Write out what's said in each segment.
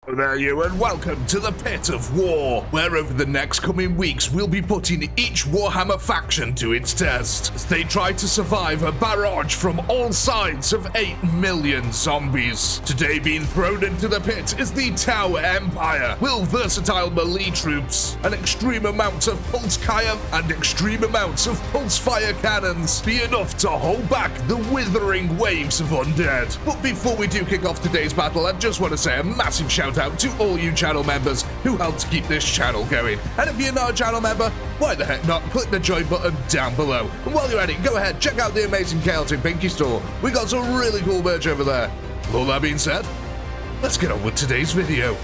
There you and welcome to the Pit of War, where over the next coming weeks we'll be putting each Warhammer faction to its test as they try to survive a barrage from all sides of 8 million zombies. Today being thrown into the pit is the Tau Empire. Will versatile melee troops, an extreme amount of pulse fire and extreme amounts of pulse fire cannons be enough to hold back the withering waves of undead? But before we do kick off today's battle, I just want to say a massive shout out to all you channel members who help to keep this channel going. And if you're not a channel member, why the heck not? Click the join button down below. And while you're at it, go ahead, check out the amazing ChaoticPinky store. We got some really cool merch over there. With all that being said, let's get on with today's video.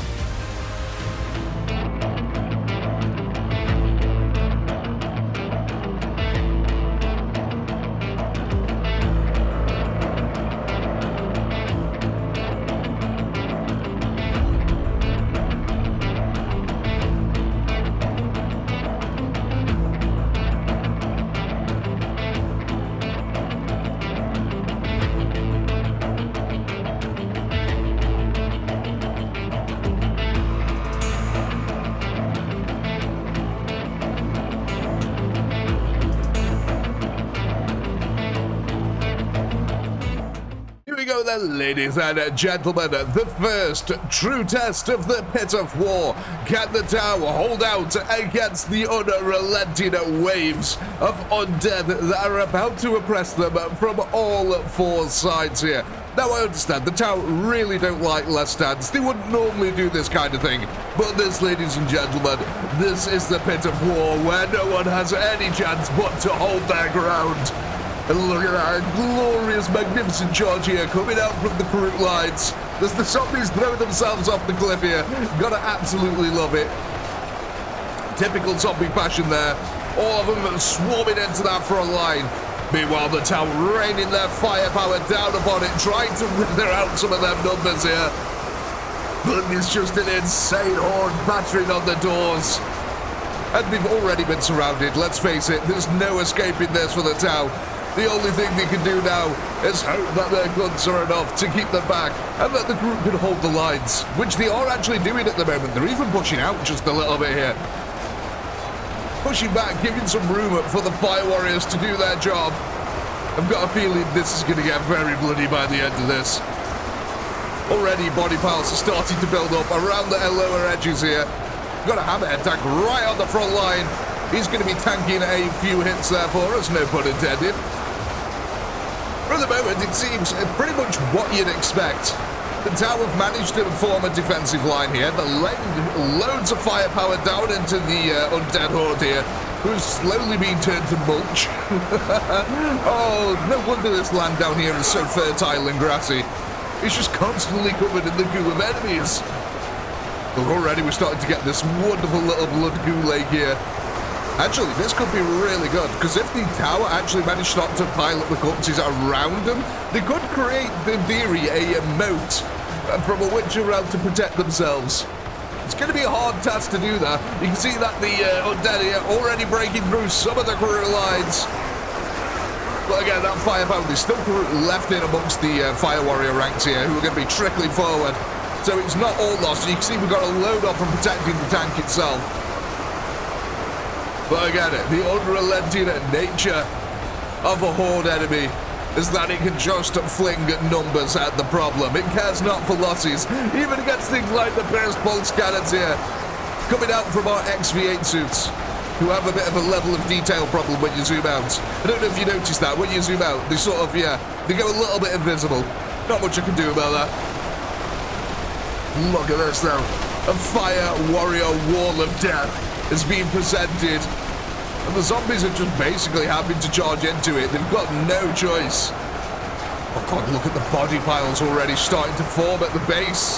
Then, ladies and gentlemen, the first true test of the Pit of War. Can the Tau hold out against the unrelenting waves of undead that are about to oppress them from all four sides here? Now, I understand the Tau really don't like less stands. They wouldn't normally do this kind of thing. But this, ladies and gentlemen, this is the Pit of War where no one has any chance but to hold their ground. And look at that glorious, magnificent charge here coming out from the crew lines. As the zombies throw themselves off the cliff here. Gotta absolutely love it. Typical zombie fashion there. All of them swarming into that front line. Meanwhile, the Tau raining their firepower down upon it, trying to wither out some of their numbers here. But it's just an insane horde battering on the doors. And they've already been surrounded, let's face it. There's no escaping this for the Tau. The only thing they can do now is hope that their guns are enough to keep them back and that the group can hold the lines, which they are actually doing at the moment. They're even pushing out just a little bit here. Pushing back, giving some room for the Fire Warriors to do their job. I've got a feeling this is going to get very bloody by the end of this. Already body piles are starting to build up around the lower edges here. Got a hammerhead tank right on the front line. He's going to be tanking a few hits there for us, no pun intended. For the moment, it seems pretty much what you'd expect. The Tau have managed to form a defensive line here. They're laying loads of firepower down into the undead horde here, who's slowly being turned to mulch. Oh, no wonder this land down here is so fertile and grassy. It's just constantly covered in the goo of enemies. Look, already we're starting to get this wonderful little blood goo lake here. Actually, this could be really good, because if the Tau actually managed not to pile up the corpses around them, they could create, in theory, a moat from which around to protect themselves. It's going to be a hard task to do that. You can see that the undead here already breaking through some of the crew lines. But again, that firepower, there's still crew left in amongst the Fire Warrior ranks here, who are going to be trickling forward. So it's not all lost. You can see we've got a load off from protecting the tank itself. But again, the unrelenting nature of a horde enemy is that it can just fling numbers at the problem. It cares not for losses, even against things like the burst pulse cannons here, coming out from our XV8 suits, who have a bit of a level of detail problem when you zoom out. I don't know if you noticed that, when you zoom out, they sort of, they go a little bit invisible. Not much I can do about that. Look at this though. A Fire Warrior wall of death is being presented. And the zombies are just basically having to charge into it. They've got no choice. Oh god, look at the body piles already starting to form at the base.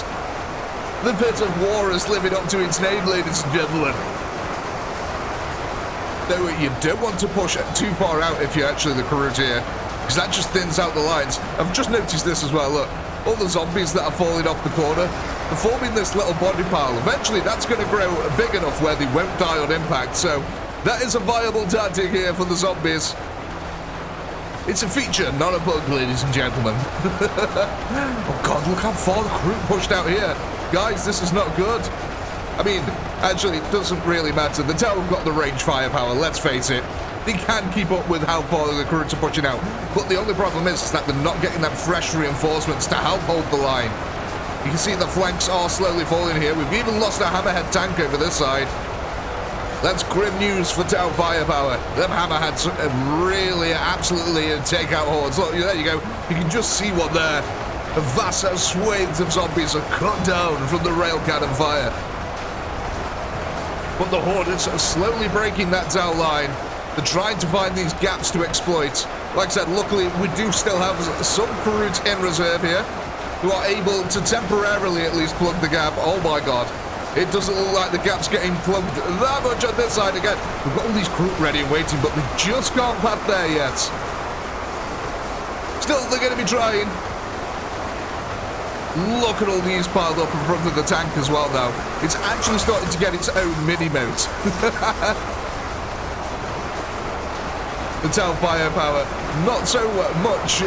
The Pit of War is living up to its name, ladies and gentlemen. Though you don't want to push too far out if you're actually the crew here, because that just thins out the lines. I've just noticed this as well, look. All the zombies that are falling off the corner, they're forming this little body pile. Eventually that's going to grow big enough where they won't die on impact, so that is a viable tactic here for the zombies. It's a feature, not a bug, ladies and gentlemen. Oh god, look how far the crew pushed out here. Guys, this is not good. I mean, actually, it doesn't really matter. The tower have got the range firepower, let's face it. They can keep up with how far the recruits are pushing out. But the only problem is that they're not getting them fresh reinforcements to help hold the line. You can see the flanks are slowly falling here. We've even lost a hammerhead tank over this side. That's grim news for town firepower. Them hammerheads really, absolutely take out hordes. Look, there you go. You can just see what they're... vast swathes of zombies are cut down from the rail cannon fire. But the hordes are slowly breaking that town line. They're trying to find these gaps to exploit. Like I said, luckily we do still have some recruits in reserve here who are able to temporarily at least plug the gap. Oh my god. It doesn't look like the gap's getting plugged that much on this side again. We've got all these crew ready and waiting, but we just can't pass there yet. Still, they're going to be trying. Look at all these piled up in front of the tank as well now. It's actually starting to get its own mini-moat. The town firepower, not so much,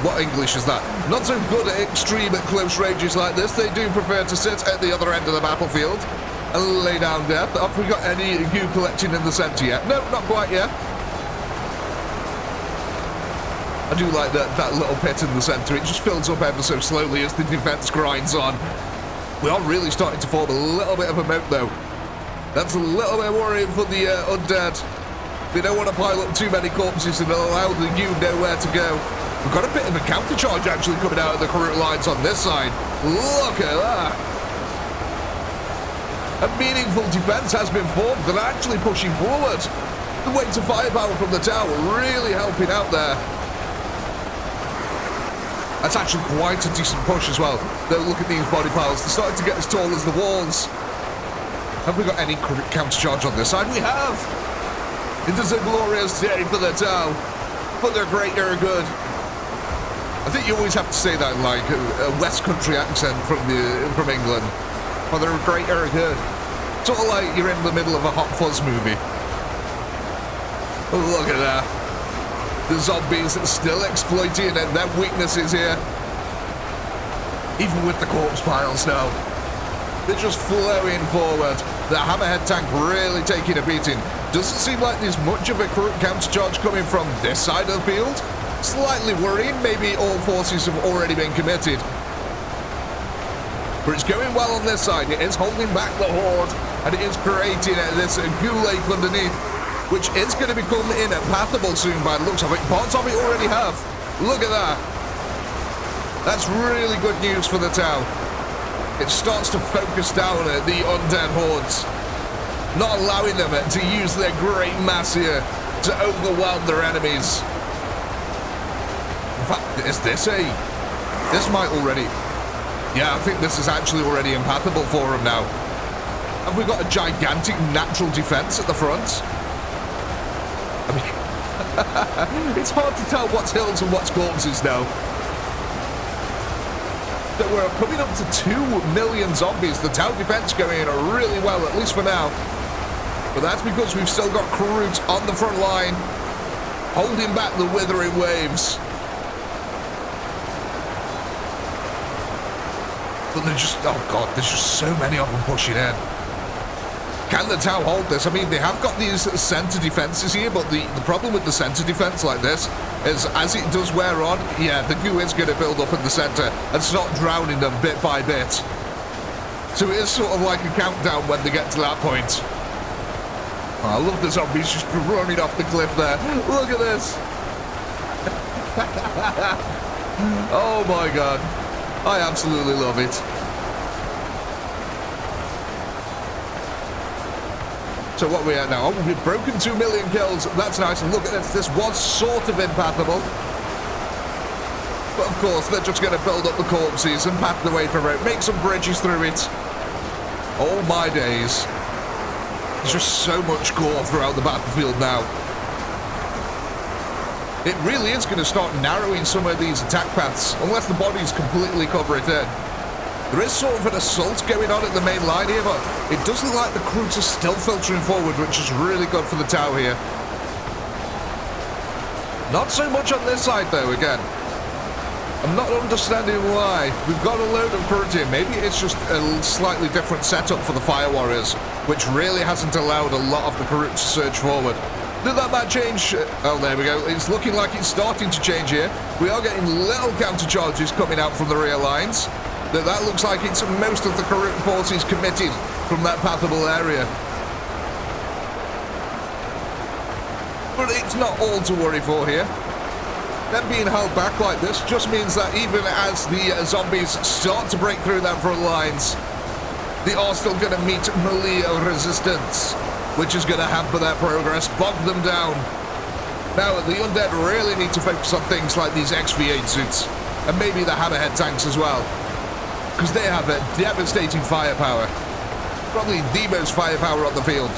what English is that? Not so good at extreme at close ranges like this. They do prefer to sit at the other end of the battlefield and lay down death. Have we got any goo collecting in the centre yet? No, not quite yet. I do like that little pit in the centre. It just fills up ever so slowly as the defence grinds on. We are really starting to form a little bit of a moat though. That's a little bit worrying for the undead. They don't want to pile up too many corpses and allow the goo nowhere to go. We've got a bit of a countercharge actually coming out of the current lines on this side. Look at that. A meaningful defence has been formed. They're actually pushing forward. The weight of firepower from the tower really helping out there. That's actually quite a decent push as well. Though look at these body piles. They're starting to get as tall as the walls. Have we got any countercharge on this side? We have. It is a glorious day for the town, but they're great, they're good. I think you always have to say that in like a West Country accent from England. But they're great, they're good. Sort of like you're in the middle of a Hot Fuzz movie. Oh, look at that. The zombies are still exploiting their weaknesses here. Even with the corpse piles now. They're just flowing forward. The hammerhead tank really taking a beating. Doesn't seem like there's much of a countercharge coming from this side of the field. Slightly worrying, maybe all forces have already been committed. But it's going well on this side. It is holding back the horde, and it is creating this goo lake underneath, which is going to become impassable soon by the looks of it. Parts of it already have. Look at that. That's really good news for the town. It starts to focus down at the undead hordes, not allowing them to use their great mass here to overwhelm their enemies. In fact, is this this might already... Yeah, I think this is actually already impassable for them now. Have we got a gigantic natural defense at the front? I mean, it's hard to tell what's hills and what's corpses now. That we're coming up to 2 million zombies. The town defense going really well, at least for now. But that's because we've still got crews on the front line, holding back the withering waves. But they're just, oh god, there's just so many of them pushing in. Can the town hold this? I mean, they have got these center defenses here, but the problem with the center defense like this is as it does wear on, yeah, the goo is going to build up in the center and start drowning them bit by bit. So it is sort of like a countdown when they get to that point. Oh, I love the zombies just running off the cliff there. Look at this. Oh my god. I absolutely love it. So what are we at now? Oh, we've broken 2 million kills. That's nice. And look at this. This was sort of impassable. But of course, they're just going to build up the corpses and path the way through it. Make some bridges through it. Oh my days. There's just so much gore throughout the battlefield now. It really is going to start narrowing some of these attack paths, unless the bodies completely cover it in. There is sort of an assault going on at the main line here, but it does look like the crews are still filtering forward, which is really good for the tower here. Not so much on this side, though, again. I'm not understanding why. We've got a load of current here. Maybe it's just a slightly different setup for the Fire Warriors, which really hasn't allowed a lot of the current to surge forward. Did that might change? Oh, there we go. It's looking like it's starting to change here. We are getting little counter charges coming out from the rear lines. That looks like it's most of the current forces committed from that pathable area. But it's not all to worry for here. Them being held back like this just means that even as the zombies start to break through their front lines, they are still going to meet melee resistance, which is going to hamper their progress, bog them down. Now, the undead really need to focus on things like these XV8 suits, and maybe the hammerhead tanks as well, because they have a devastating firepower. Probably the most firepower on the field.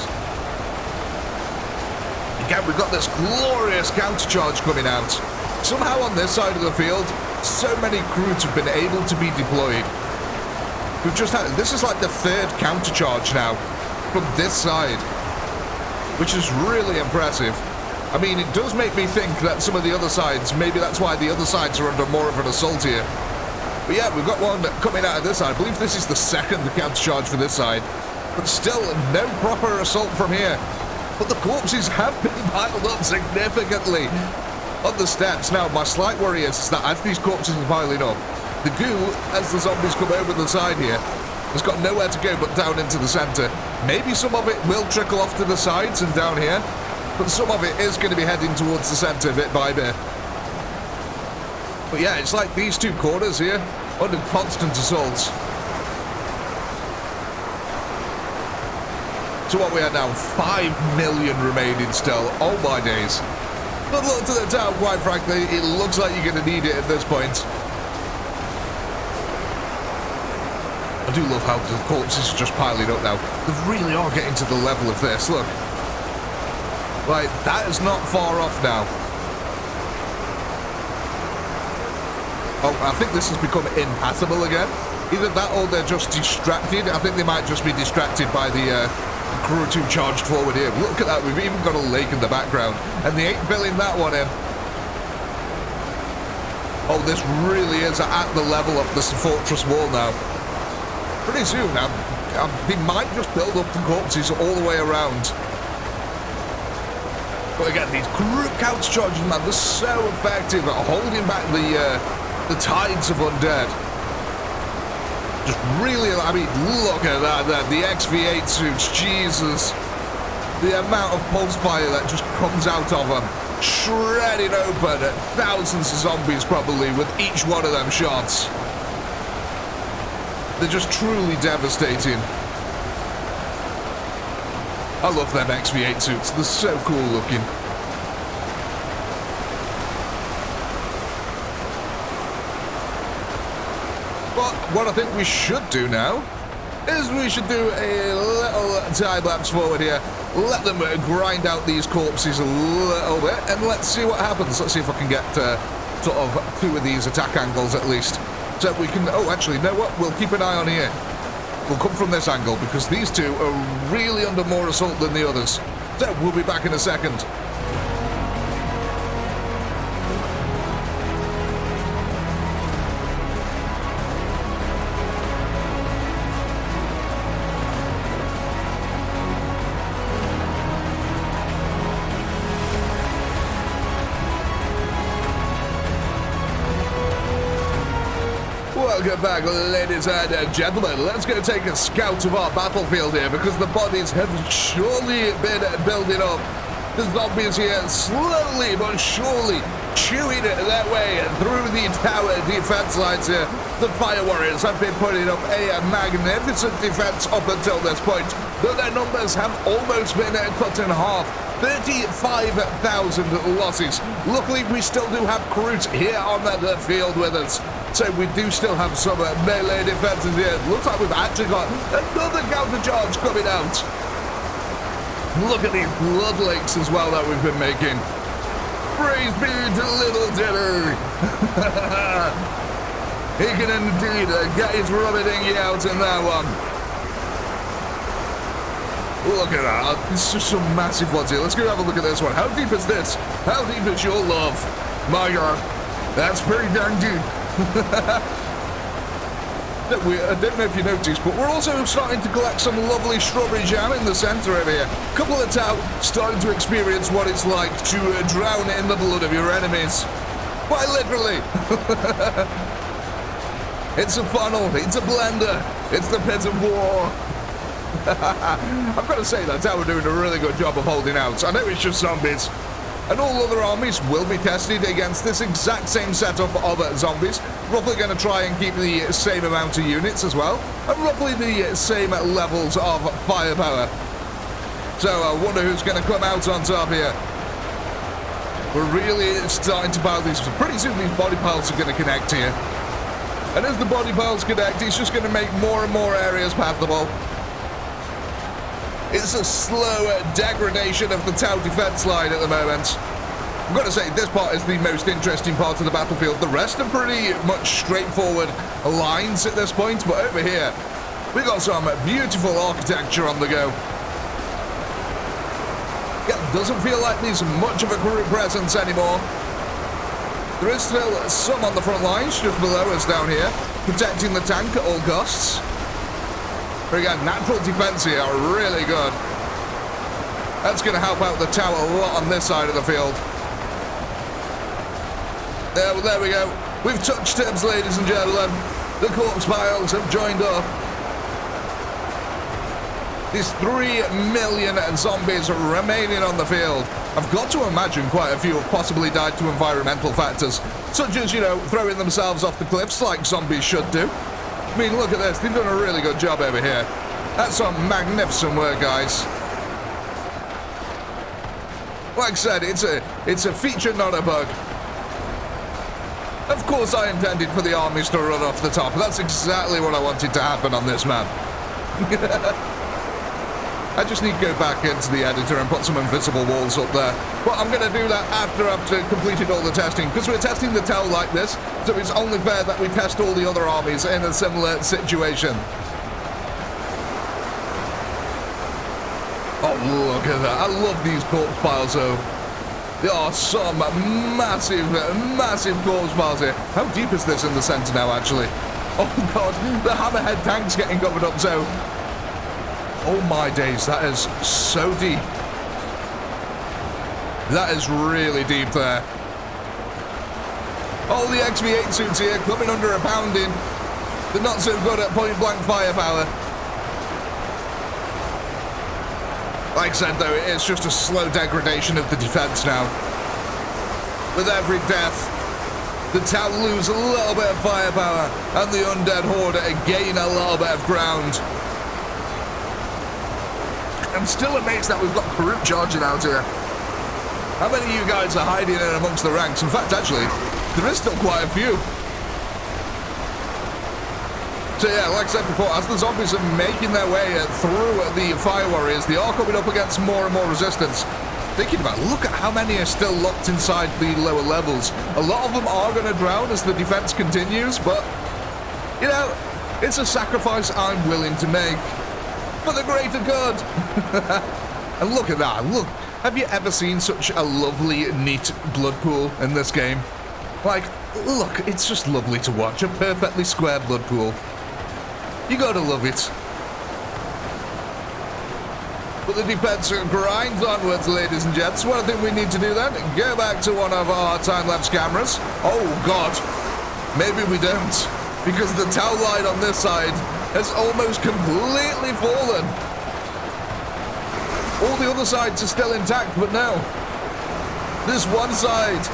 Again, we've got this glorious countercharge coming out. Somehow on this side of the field, so many crews have been able to be deployed. We've just had, this is like the third countercharge now from this side, which is really impressive. I mean, it does make me think that some of the other sides, maybe that's why the other sides are under more of an assault here. But yeah, we've got one coming out of this side. I believe this is the second countercharge for this side, but still no proper assault from here. But the corpses have been piled up significantly on the steps. Now, my slight worry is that as these corpses are piling up, the goo, as the zombies come over the side here, has got nowhere to go but down into the center. Maybe some of it will trickle off to the sides and down here, but some of it is going to be heading towards the center bit by bit. But yeah, it's like these two corners here under constant assaults. So what we are now, 5 million remaining still. Oh my days. Good luck to the town, quite frankly. It looks like you're going to need it at this point. I do love how the corpses are just piling up now. They really are getting to the level of this. Look. Like, that is not far off now. Oh, I think this has become impassable again. Either that or they're just distracted. I think they might just be distracted by the crew 2 charged forward here. Look at that, we've even got a lake in the background, and they ain't filling that one in. Oh, this really is at the level of the fortress wall now. Pretty soon, they might just build up the corpses all the way around. But again, these group counter charges, man, they're so effective at holding back the tides of undead. Just really, I mean, look at that, the XV8 suits, Jesus. The amount of pulse fire that just comes out of them, shredding open at thousands of zombies probably with each one of them shots. They're just truly devastating. I love them XV8 suits, they're so cool looking. But what I think we should do now is we should do a little time lapse forward here. Let them grind out these corpses a little bit, and let's see what happens. Let's see if I can get sort of 2 of these attack angles at least. So we can, oh, actually, you know what? We'll keep an eye on here. We'll come from this angle because these 2 are really under more assault than the others. So we'll be back in a second. Welcome back, ladies and gentlemen. Let's go take a scout of our battlefield here because the bodies have surely been building up. The zombies here slowly but surely chewing their way through the tower defense lines here. The Fire Warriors have been putting up a magnificent defense up until this point, but their numbers have almost been cut in half. 35,000 losses. Luckily, we still do have crews here on the field with us. So we do still have some melee defenses here. Looks like we've actually got another counter charge coming out. Look at these blood lakes as well that we've been making. Praise be to Little Dinner. He can indeed get his rubber dinghy out in that one. Look at that. It's just some massive ones here. Let's go have a look at this one. How deep is this? How deep is your love? My God, that's pretty darn deep. I don't know if you noticed, but we're also starting to collect some lovely strawberry jam in the center over here. A couple of Tau starting to experience what it's like to drown in the blood of your enemies. Quite literally. It's a funnel, it's a blender, it's the pit of war. I've got to say that Tau are doing a really good job of holding out. I know it's just zombies. And all other armies will be tested against this exact same setup of zombies. Roughly going to try and keep the same amount of units as well. And roughly the same levels of firepower. So I wonder who's going to come out on top here. We're really starting to pile these. Pretty soon these body piles are going to connect here. And as the body piles connect, it's just going to make more and more areas pathable. It's a slow degradation of the Tau defense line at the moment. I've got to say, this part is the most interesting part of the battlefield. The rest are pretty much straightforward lines at this point, but over here, we got some beautiful architecture on the go. Yeah, doesn't feel like there's much of a crew presence anymore. There is still some on the front lines, just below us down here, protecting the tank at all costs. Again, natural defense here are really good. That's going to help out the Tau a lot on this side of the field. There we go. We've touched tips, ladies and gentlemen. The corpse piles have joined up. There's 3 million zombies remaining on the field. I've got to imagine quite a few have possibly died to environmental factors, such as, you know, throwing themselves off the cliffs like zombies should do. I mean, look at this. They've done a really good job over here. That's some magnificent work, guys. Like I said, it's a feature, not a bug. Of course, I intended for the armies to run off the top. That's exactly what I wanted to happen on this map. I just need to go back into the editor and put some invisible walls up there. But I'm going to do that after I've completed all the testing, because we're testing the Tau like this, so it's only fair that we test all the other armies in a similar situation. Oh, look at that. I love these corpse piles, though. There are some massive, massive corpse piles here. How deep is this in the center now, actually? Oh, God. The hammerhead tank's getting covered up, so... Oh my days, that is so deep. That is really deep there. Oh, the XV8 suits here coming under a pounding. They're not so good at point-blank firepower. Like I said, though, it's just a slow degradation of the defense now. With every death, the Tau lose a little bit of firepower, and the undead horde gain a little bit of ground. I'm still amazed that we've got Karuk charging out here. How many of you guys are hiding in amongst the ranks? In fact, actually, there is still quite a few. So yeah, like I said before, as the zombies are making their way through the fire warriors, they are coming up against more and more resistance. Thinking about, look at how many are still locked inside the lower levels. A lot of them are going to drown as the defense continues, but, you know, it's a sacrifice I'm willing to make. For the greater good. And look at that. Look. Have you ever seen such a lovely, neat blood pool in this game? Like, look, it's just lovely to watch. A perfectly square blood pool. You gotta love it. But the defense grinds onwards, ladies and gents. One thing we need to do then, go back to one of our time-lapse cameras. Oh, God. Maybe we don't. Because the Tau line on this side has almost completely fallen. All the other sides are still intact, but no. This one side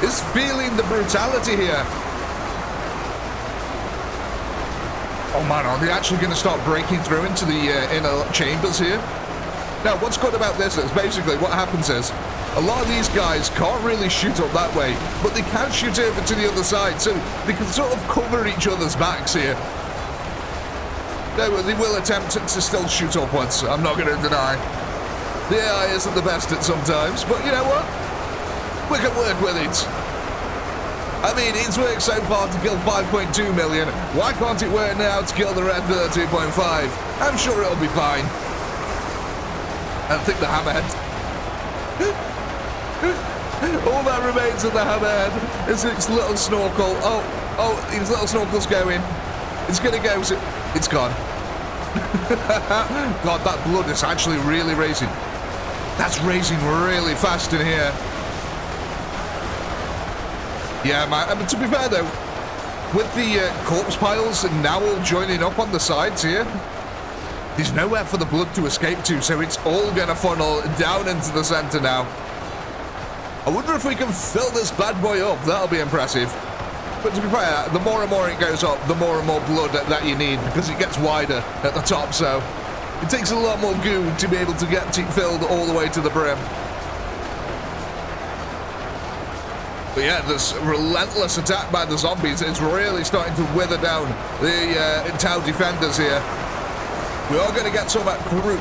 is feeling the brutality here. Oh man, are they actually going to start breaking through into the inner chambers here? Now, what's good about this is basically what happens is a lot of these guys can't really shoot up that way, but they can shoot over to the other side, so they can sort of cover each other's backs here. They will attempt to still shoot upwards, I'm not going to deny. The AI isn't the best at sometimes, but you know what? We can work with it. I mean, it's worked so far to kill 5.2 million. Why can't it work now to kill the rest of the 2.5? I'm sure it'll be fine. I think the hammerhead. All that remains of the hammerhead is its little snorkel. Oh, Oh, his little snorkel's going. It's gonna go. It's gone. God, that blood is actually really racing. That's racing really fast in here. Yeah, man. I mean, to be fair though, with the corpse piles now all joining up on the sides here, there's nowhere for the blood to escape to, so it's all gonna funnel down into the center now. I wonder if we can fill this bad boy up. That'll be impressive. But to be fair, the more and more it goes up, the more and more blood that you need, because it gets wider at the top, so it takes a lot more goo to be able to get it filled all the way to the brim. But yeah, this relentless attack by the zombies is really starting to wither down the Tau defenders here. We are going to get some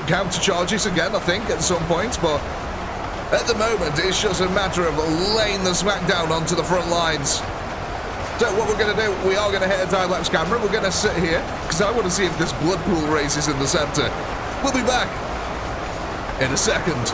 counter charges again, I think, at some point, but at the moment, it's just a matter of laying the smackdown onto the front lines. So what we're going to do, we are going to hit a time-lapse camera. We're going to sit here, because I want to see if this blood pool races in the center. We'll be back in a second.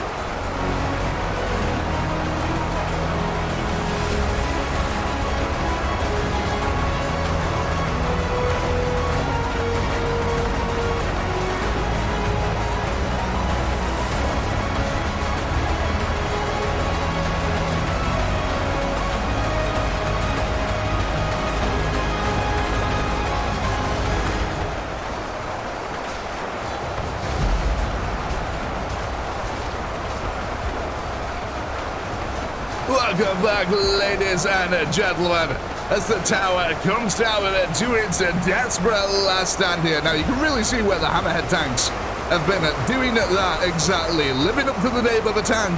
Welcome back, ladies and gentlemen, as the tower comes down to its desperate last stand here. Now, you can really see where the Hammerhead tanks have been doing that exactly, living up to the name of a tank,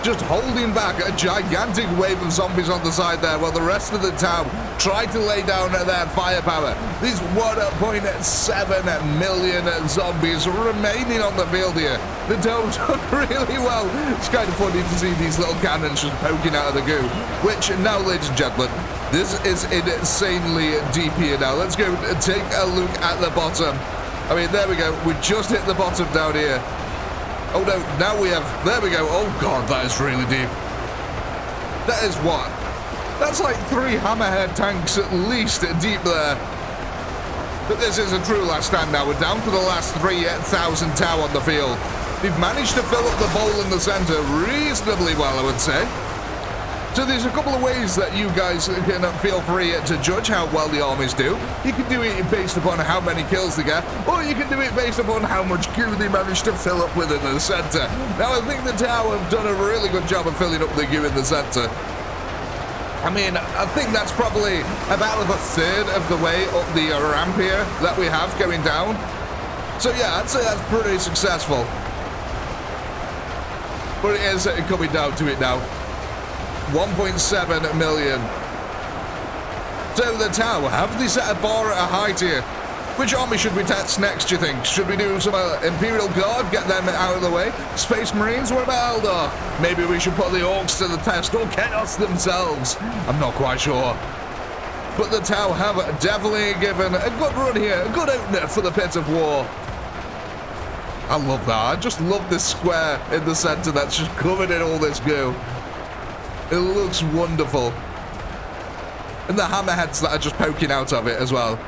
just holding back a gigantic wave of zombies on the side there, while the rest of the town tried to lay down their firepower. These 1.7 million zombies remaining on the field here. The town's done really well. It's kind of funny to see these little cannons just poking out of the goo. Which, now, ladies and gentlemen, this is insanely deep here now. Let's go take a look at the bottom. I mean, there we go. We just hit the bottom down here. Oh no, now we have, there we go. Oh God, that is really deep. That is what? That's like 3 Hammerhead tanks at least deep there. But this is a true last stand now. We're down to the last 3,000 Tau on the field. We've managed to fill up the bowl in the center reasonably well, I would say. So there's a couple of ways that you guys can feel free to judge how well the armies do. You can do it based upon how many kills they get, or you can do it based upon how much goo they manage to fill up with in the center. Now, I think the Tau have done a really good job of filling up the goo in the center. I mean, I think that's probably about a third of the way up the ramp here that we have going down. So yeah, I'd say that's pretty successful. But it is coming down to it now. 1.7 million. So the Tau, have they set a bar at a height here? Which army should we test next, do you think? Should we do some Imperial Guard, get them out of the way? Space Marines, what about Eldar? Maybe we should put the Orcs to the test, or Chaos themselves. I'm not quite sure. But the Tau have definitely given a good run here, a good opener for the Pit of War. I love that. I just love this square in the center that's just covered in all this goo. It looks wonderful. And the hammerheads that are just poking out of it as well.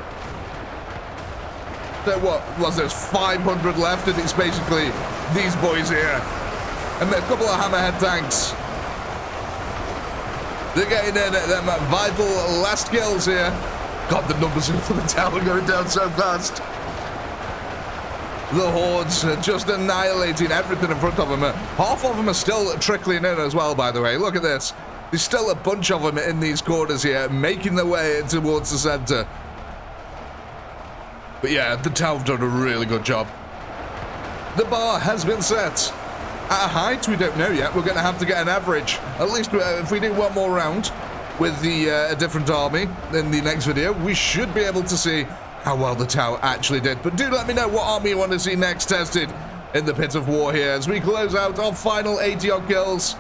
So what was there? 500 left, and it's basically these boys here. And a couple of hammerhead tanks. They're getting in at them vital last kills here. God, the numbers for the tower going down so fast. The hordes are just annihilating everything in front of them. Half of them are still trickling in as well, by the way. Look at this. There's still a bunch of them in these corners here, making their way towards the center. But yeah, the Tau have done a really good job. The bar has been set. At a height, we don't know yet. We're going to have to get an average. At least if we do one more round with the a different army in the next video, we should be able to see how well the Tau actually did. But do let me know what army you want to see next tested in the Pit of War here as we close out our final 80-odd kills.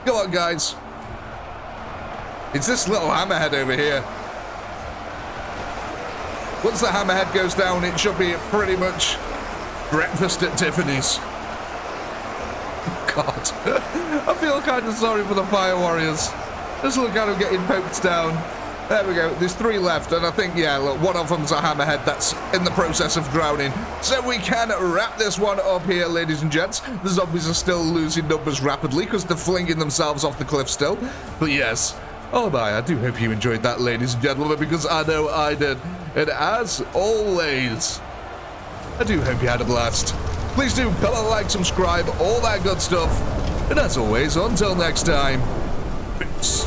Go on, guys. It's this little hammerhead over here. Once the hammerhead goes down, it should be pretty much breakfast at Tiffany's. God. I feel kind of sorry for the fire warriors. Just look at them getting poked down. There we go. There's 3 left, and I think, yeah, look, one of them's a hammerhead that's in the process of drowning. So we can wrap this one up here, ladies and gents. The zombies are still losing numbers rapidly because they're flinging themselves off the cliff still. But yes, oh my, I do hope you enjoyed that, ladies and gentlemen, because I know I did. And as always, I do hope you had a blast. Please do comment, like, subscribe, all that good stuff. And as always, until next time, peace.